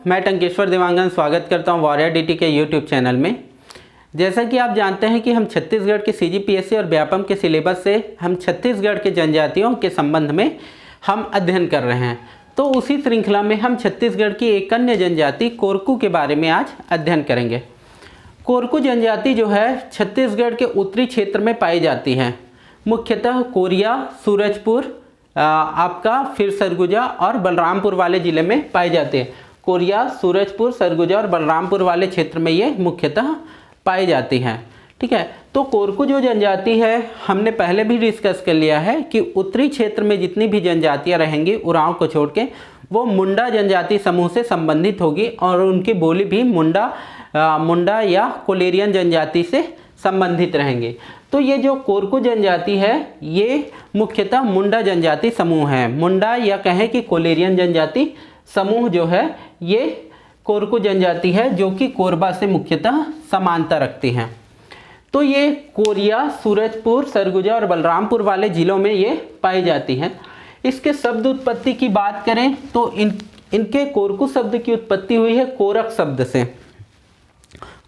मैं टंकेश्वर देवांगन स्वागत करता हूं वॉरियर डीटी के यूट्यूब चैनल में। जैसा कि आप जानते हैं कि हम छत्तीसगढ़ के सीजीपीएससी और व्यापम के सिलेबस से हम छत्तीसगढ़ के जनजातियों के संबंध में हम अध्ययन कर रहे हैं। तो उसी श्रृंखला में हम छत्तीसगढ़ की एक अन्य जनजाति कोरकू के बारे में आज अध्ययन करेंगे। कोरकू जनजाति जो है छत्तीसगढ़ के उत्तरी क्षेत्र में पाई जाती है, मुख्यतः कोरिया, सूरजपुर, आपका फिर सरगुजा और बलरामपुर वाले ज़िले में पाई जाती है। कोरिया, सूरजपुर, सरगुजा और बलरामपुर वाले क्षेत्र में ये मुख्यतः पाई जाती हैं। ठीक है, तो कोरकू जो जनजाति है हमने पहले भी डिस्कस कर लिया है कि उत्तरी क्षेत्र में जितनी भी जनजातियां रहेंगी उरांव को छोड़ के, वो मुंडा जनजाति समूह से संबंधित होगी और उनकी बोली भी मुंडा या कोलेरियन जनजाति से संबंधित रहेंगे। तो ये जो कोरकू जनजाति है ये मुख्यतः मुंडा जनजाति समूह है। मुंडा या कहें कि कोलेरियन जनजाति समूह जो है ये कोरकू जनजाति है जो कि कोरबा से मुख्यतः समानता रखती हैं। तो ये कोरिया, सूरजपुर, सरगुजा और बलरामपुर वाले ज़िलों में ये पाई जाती हैं। इसके शब्द उत्पत्ति की बात करें तो इनके कोरकू शब्द की उत्पत्ति हुई है कोरक शब्द से।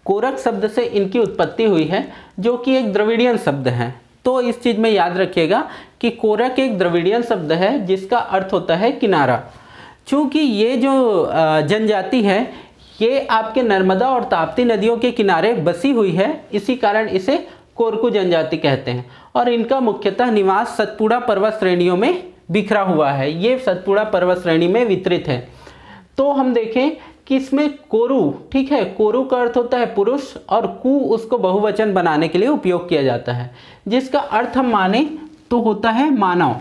कोरक शब्द से इनकी उत्पत्ति हुई है जो कि एक द्रविड़ियन शब्द है। तो इस चीज़ में याद रखिएगा कि कोरक एक द्रविड़ियन शब्द है जिसका अर्थ होता है किनारा। चूँकि ये जो जनजाति है ये आपके नर्मदा और ताप्ती नदियों के किनारे बसी हुई है, इसी कारण इसे कोरकू जनजाति कहते हैं। और इनका मुख्यतः निवास सतपुड़ा पर्वत श्रेणियों में बिखरा हुआ है। ये सतपुड़ा पर्वत श्रेणी में वितरित है। तो हम देखें कि इसमें कोरु, ठीक है, कोरु का अर्थ होता है पुरुष और कु उसको बहुवचन बनाने के लिए उपयोग किया जाता है, जिसका अर्थ हम माने तो होता है मानव।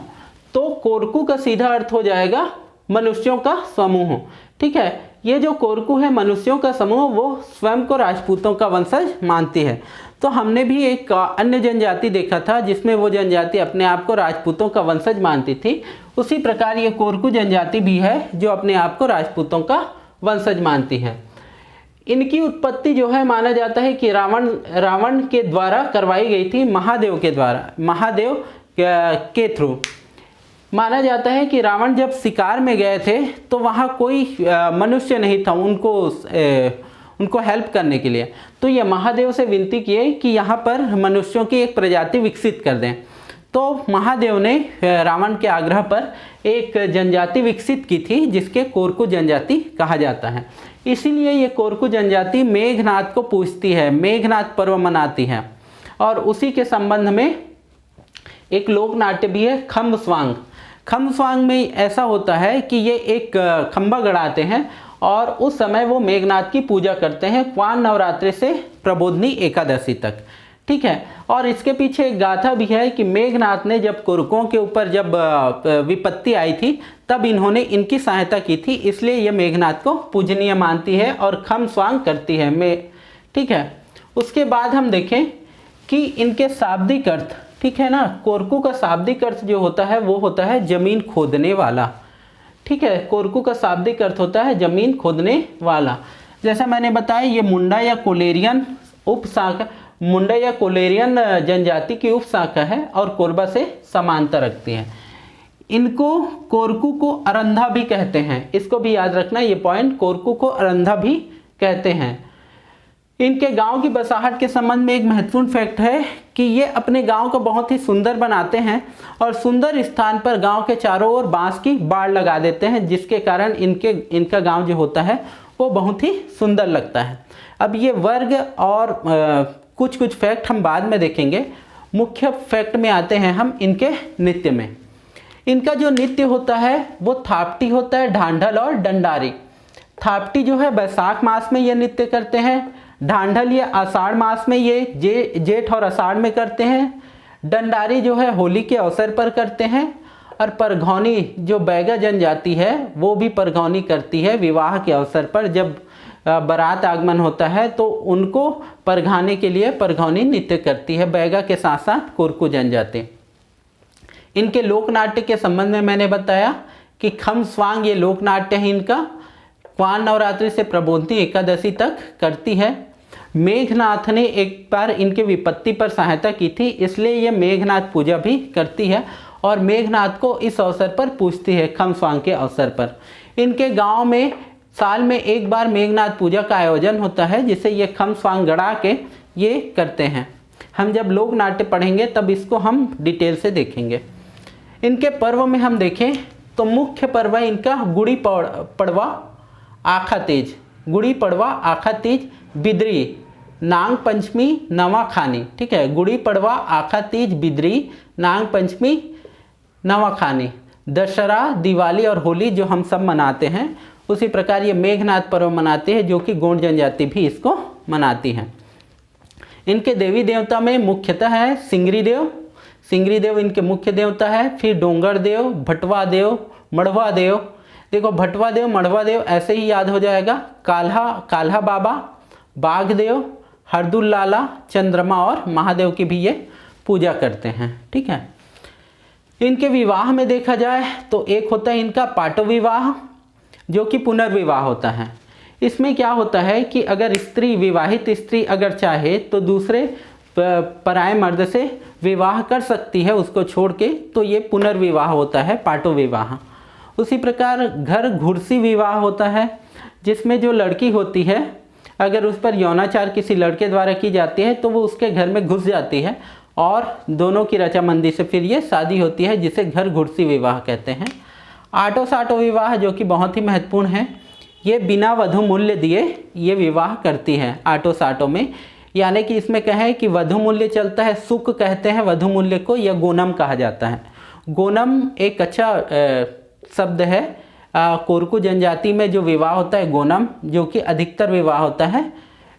तो कोरकू का सीधा अर्थ हो जाएगा मनुष्यों का समूह। ठीक है, ये जो कोरकू है मनुष्यों का समूह, वो स्वयं को राजपूतों का वंशज मानती है। तो हमने भी एक अन्य जनजाति देखा था जिसमें वो जनजाति अपने आप को राजपूतों का वंशज मानती थी। उसी प्रकार ये कोरकू जनजाति भी है जो अपने आप को राजपूतों का वंशज मानती है। इनकी उत्पत्ति जो है माना जाता है कि रावण के द्वारा करवाई गई थी, महादेव के द्वारा, महादेव के थ्रू। माना जाता है कि रावण जब शिकार में गए थे तो वहाँ कोई मनुष्य नहीं था उनको हेल्प करने के लिए। तो ये महादेव से विनती किए कि यहाँ पर मनुष्यों की एक प्रजाति विकसित कर दें। तो महादेव ने रावण के आग्रह पर एक जनजाति विकसित की थी जिसके कोरकू जनजाति कहा जाता है। इसीलिए ये कोरकू जनजाति मेघनाथ को पूजती है, मेघनाथ पर्व मनाती है। और उसी के संबंध में एक लोक नाट्य भी है खम्बस्वांग। खम्बस्वांग में ऐसा होता है कि ये एक खंबा गड़ाते हैं और उस समय वो मेघनाथ की पूजा करते हैं क्वान नवरात्रि से प्रबोधनी एकादशी तक। ठीक है, और इसके पीछे एक गाथा भी है कि मेघनाथ ने जब कोरकुओं के ऊपर जब विपत्ति आई थी तब इन्होंने इनकी सहायता की थी, इसलिए ये मेघनाथ को पूजनीय मानती है और खम्बस्वांग करती है। ठीक है, उसके बाद हम देखें कि इनके शाब्दिक अर्थ, ठीक है ना, कोरकू का शाब्दिक अर्थ जो होता है वो होता है जमीन खोदने वाला। ठीक है, कोरकू का शाब्दिक अर्थ होता है जमीन खोदने वाला। जैसा मैंने बताया ये मुंडा या कोलेरियन उपशाखा, मुंडा या कोलेरियन जनजाति की उपशाखा है और कोरबा से समानता रखती है। इनको कोरकू को अरंधा भी कहते हैं, इसको भी याद रखना ये पॉइंट, कोरकू को अरंधा भी कहते हैं। इनके गांव की बसाहट के संबंध में एक महत्वपूर्ण फैक्ट है कि ये अपने गांव को बहुत ही सुंदर बनाते हैं और सुंदर स्थान पर गांव के चारों ओर बांस की बाड़ लगा देते हैं, जिसके कारण इनका गांव जो होता है वो बहुत ही सुंदर लगता है। अब ये वर्ग और कुछ फैक्ट हम बाद में देखेंगे। मुख्य फैक्ट में आते हैं हम इनके नृत्य में। इनका जो नृत्य होता है वो थापटी होता है, ढांढल और डंडारी। थापटी जो है बैसाख मास में ये नृत्य करते हैं, ढांढल ये आषाढ़ मास में, ये जेठ और आषाढ़ में करते हैं, डंडारी जो है होली के अवसर पर करते हैं, और परघौनी जो बैगा जनजाति है वो भी परघौनी करती है विवाह के अवसर पर। जब बारात आगमन होता है तो उनको परघाने के लिए परघौनी नृत्य करती है, बैगा के साथ साथ कोरकू जनजाति। इनके लोक नाट्य के संबंध में मैंने बताया कि खम्बस्वांग ये लोक नाट्य है इनका, क्वान नवरात्रि से प्रबोधनी एकादशी तक करती है। मेघनाथ ने एक बार इनके विपत्ति पर सहायता की थी, इसलिए ये मेघनाथ पूजा भी करती है और मेघनाथ को इस अवसर पर पूजती है खम्बस्वांग के अवसर पर। इनके गांव में साल में एक बार मेघनाथ पूजा का आयोजन होता है, जिसे ये खम स्वांग गड़ा के ये करते हैं। हम जब लोक नाट्य पढ़ेंगे तब इसको हम डिटेल से देखेंगे। इनके पर्व में हम देखें तो मुख्य पर्व है इनका गुड़ी पड़वा, आखा तीज। गुड़ी पड़वा, आखा तीज, बिद्री, नाग पंचमी, नवाखानी। ठीक है, गुड़ी पड़वा, आखा तीज, बिद्री, नाग पंचमी, नवाखानी। दशहरा, दिवाली और होली जो हम सब मनाते हैं, उसी प्रकार ये मेघनाथ पर्व मनाते हैं, जो कि गोंड जनजाति भी इसको मनाती है। इनके देवी देवता में मुख्यतः है सिंगरी देव। सिंगरी देव इनके मुख्य देवता है। फिर डोंगर देव, भटवा देव, मड़वा देव। देखो भटवा देव, मड़वा देव ऐसे ही याद हो जाएगा। काल्हा बाबा, बाघ देव, हरदुल लाला, चंद्रमा और महादेव की भी ये पूजा करते हैं। ठीक है, इनके विवाह में देखा जाए तो एक होता है इनका पाटो विवाह, जो कि पुनर्विवाह होता है। इसमें क्या होता है कि अगर स्त्री, विवाहित स्त्री अगर चाहे तो दूसरे पराये मर्द से विवाह कर सकती है उसको छोड़ के, तो ये पुनर्विवाह होता है, पाटो विवाह। उसी प्रकार घर घुड़सी विवाह होता है, जिसमें जो लड़की होती है अगर उस पर यौनाचार किसी लड़के द्वारा की जाती है तो वो उसके घर में घुस जाती है और दोनों की रचामंदी से फिर ये शादी होती है, जिसे घर घुड़सी विवाह कहते हैं। आटो साटो विवाह जो कि बहुत ही महत्वपूर्ण है, ये बिना वधु मूल्य दिए ये विवाह करती है आटो साटो में। यानी कि इसमें कहें कि वधु मूल्य चलता है, सुख कहते हैं वधु मूल्य को, या गोनम कहा जाता है। गोनम एक अच्छा शब्द है। कोरकू जनजाति में जो विवाह होता है गोनम, जो कि अधिकतर विवाह होता है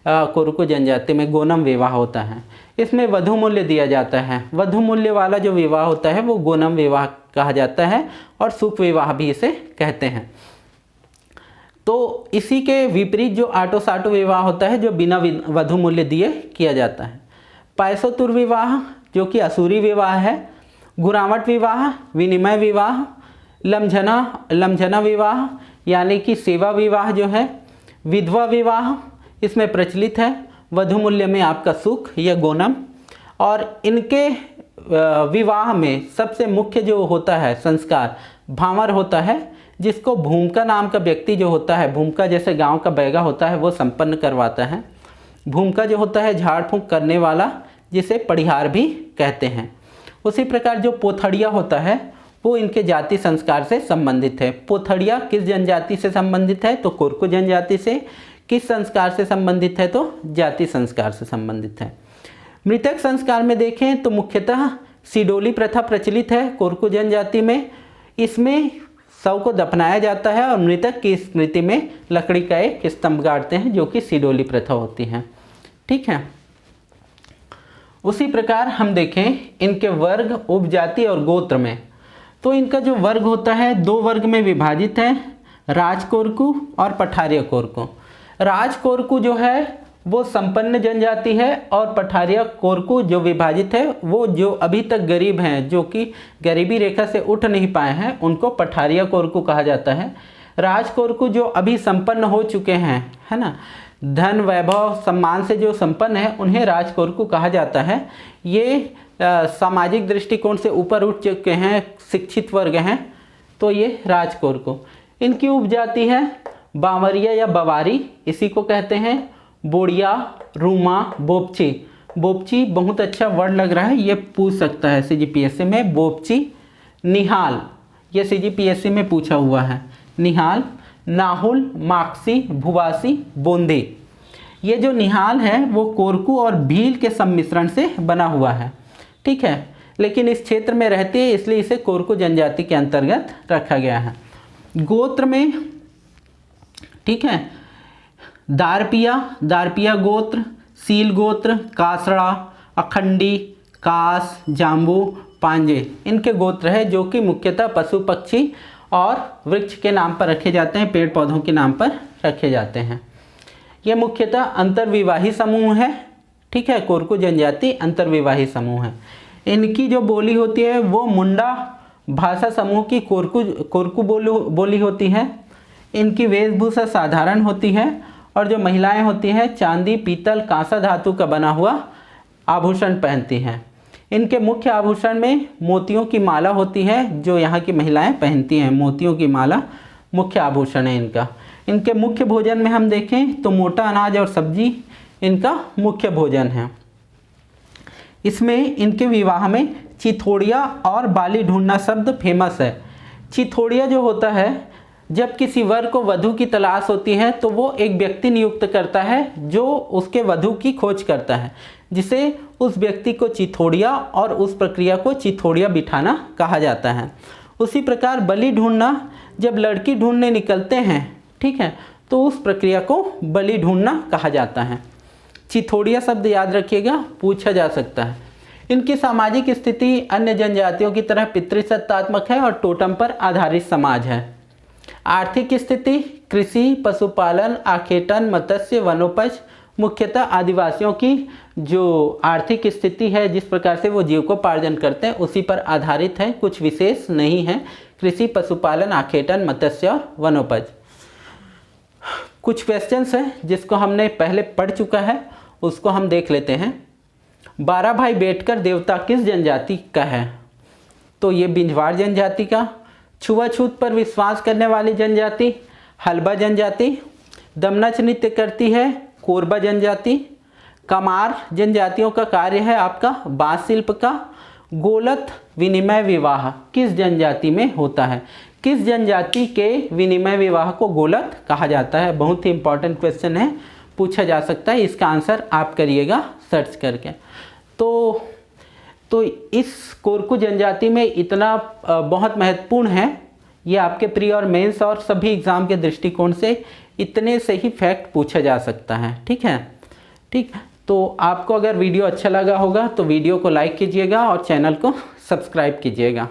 कोरकू जनजाति में गोनम विवाह होता है। इसमें वधु मूल्य दिया जाता है। वधु मूल्य वाला जो विवाह होता है वो गोनम विवाह कहा जाता है, और सुख विवाह भी इसे कहते हैं। तो इसी के विपरीत जो आटो साटो विवाह होता है, जो बिना वधु मूल्य दिए किया जाता है। पैसोतुर विवाह जो कि असुरी विवाह है। गुरावट विवाह, विनिमय विवाह, लमझना विवाह यानी कि सेवा विवाह जो है। विधवा विवाह इसमें प्रचलित है, वधु मूल्य में आपका सुख या गोनम। और इनके विवाह में सबसे मुख्य जो होता है संस्कार भांवर होता है, जिसको भूमिका नाम का व्यक्ति जो होता है, भूमिका जैसे गांव का बैगा होता है, वो संपन्न करवाता है। भूमिका जो होता है झाड़ फूंक करने वाला, जिसे पड़िहार भी कहते हैं। उसी प्रकार जो पोथड़िया होता है वो इनके जाति संस्कार से संबंधित है। पोथड़िया किस जनजाति से संबंधित है? तो कोरकू जनजाति से। किस संस्कार से संबंधित है? तो जाति संस्कार से संबंधित है। मृतक संस्कार में देखें तो मुख्यतः सिडोली प्रथा प्रचलित है कोरकू जनजाति में। इसमें शव को दफनाया जाता है और मृतक की स्मृति में लकड़ी का एक स्तंभ गाड़ते हैं, जो कि सिडोली प्रथा होती है। ठीक है, उसी प्रकार हम देखें इनके वर्ग, उपजाति और गोत्र में, तो इनका जो वर्ग होता है दो वर्ग में विभाजित है, राजकोरकू और पठारिया कोरकू। राजकोरकू जो है वो संपन्न जनजाति है, और पठारिया कोरकू जो विभाजित है वो जो अभी तक गरीब हैं, जो कि गरीबी रेखा से उठ नहीं पाए हैं, उनको पठारिया कोरकू कहा जाता है। राजकोरकू जो अभी संपन्न हो चुके हैं, है ना, धन वैभव सम्मान से जो संपन्न है, उन्हें राजकोरकू कहा जाता है। ये सामाजिक दृष्टिकोण से ऊपर उठ चुके हैं, शिक्षित वर्ग हैं, तो ये राजकोरकू। इनकी उपजाति है बावरिया या बवारी, इसी को कहते हैं। बोड़िया, रूमा, बोपची। बोपची बहुत अच्छा वर्ड लग रहा है, ये पूछ सकता है सीजीपीएससी में। बोपची, निहाल, ये सीजीपीएससी में पूछा हुआ है। निहाल, नाहुल, माक्सी, भुवासी, बोंदे। ये जो निहाल है वो कोरकू और भील के सम्मिश्रण से बना हुआ है। ठीक है, लेकिन इस क्षेत्र में रहती है, इसलिए इसे कोरकू जनजाति के अंतर्गत रखा गया है। गोत्र में, ठीक है, दारपिया गोत्र, सील गोत्र, कासड़ा, अखंडी, कास, जाम्बू, पांजे, इनके गोत्र है, जो कि मुख्यतः पशु पक्षी और वृक्ष के नाम पर रखे जाते हैं, पेड़ पौधों के नाम पर रखे जाते हैं। ये मुख्यतः अंतर्विवाही समूह है। ठीक है, कोरकू जनजाति अंतर्विवाही समूह है। इनकी जो बोली होती है वो मुंडा भाषा समूह की कोरकू बोली होती है। इनकी वेशभूषा साधारण होती है, और जो महिलाएं होती हैं चांदी, पीतल, कांसा धातु का बना हुआ आभूषण पहनती हैं। इनके मुख्य आभूषण में मोतियों की माला होती है, जो यहाँ की महिलाएं पहनती हैं। मोतियों की माला मुख्य आभूषण है इनका। इनके मुख्य भोजन में हम देखें तो मोटा अनाज और सब्जी इनका मुख्य भोजन है। इसमें इनके विवाह में चिथोड़िया और बाली ढूंढना शब्द फेमस है। चिथोड़िया जो होता है, जब किसी वर को वधू की तलाश होती है तो वो एक व्यक्ति नियुक्त करता है जो उसके वधू की खोज करता है, जिसे उस व्यक्ति को चिथोड़िया और उस प्रक्रिया को चिथोड़िया बिठाना कहा जाता है। उसी प्रकार बलि ढूंढना, जब लड़की ढूंढने निकलते हैं, ठीक है, तो उस प्रक्रिया को बलि ढूंढना कहा जाता है। चिथोड़िया शब्द याद रखिएगा, पूछा जा सकता है। इनकी सामाजिक स्थिति अन्य जनजातियों की तरह पितृसत्तात्मक है और टोटम पर आधारित समाज है। आर्थिक स्थिति कृषि, पशुपालन, आखेटन, मत्स्य, वनोपज, मुख्यतः आदिवासियों की जो आर्थिक स्थिति है, जिस प्रकार से वो जीविकोपार्जन करते हैं, उसी पर आधारित है, कुछ विशेष नहीं है। कृषि, पशुपालन, आखेटन, मत्स्य और वनोपज। कुछ क्वेश्चंस हैं जिसको हमने पहले पढ़ चुका है, उसको हम देख लेते हैं। 12 भाई बैठकर देवता किस जनजाति का है? तो ये बिंझवाड़ जनजाति का। छुआछूत पर विश्वास करने वाली जनजाति हल्बा जनजाति। दमनच नृत्य करती है कोरबा जनजाति। कमार जनजातियों का कार्य है आपका बांस शिल्प का। गोलत विनिमय विवाह किस जनजाति में होता है? किस जनजाति के विनिमय विवाह को गोलत कहा जाता है? बहुत ही इंपॉर्टेंट क्वेश्चन है, पूछा जा सकता है। इसका आंसर आप करिएगा सर्च करके। तो इस कोरकू जनजाति में इतना बहुत महत्वपूर्ण है, ये आपके प्री और मेंस और सभी एग्ज़ाम के दृष्टिकोण से इतने से ही फैक्ट पूछा जा सकता है। ठीक है, ठीक। तो आपको अगर वीडियो अच्छा लगा होगा तो वीडियो को लाइक कीजिएगा और चैनल को सब्सक्राइब कीजिएगा।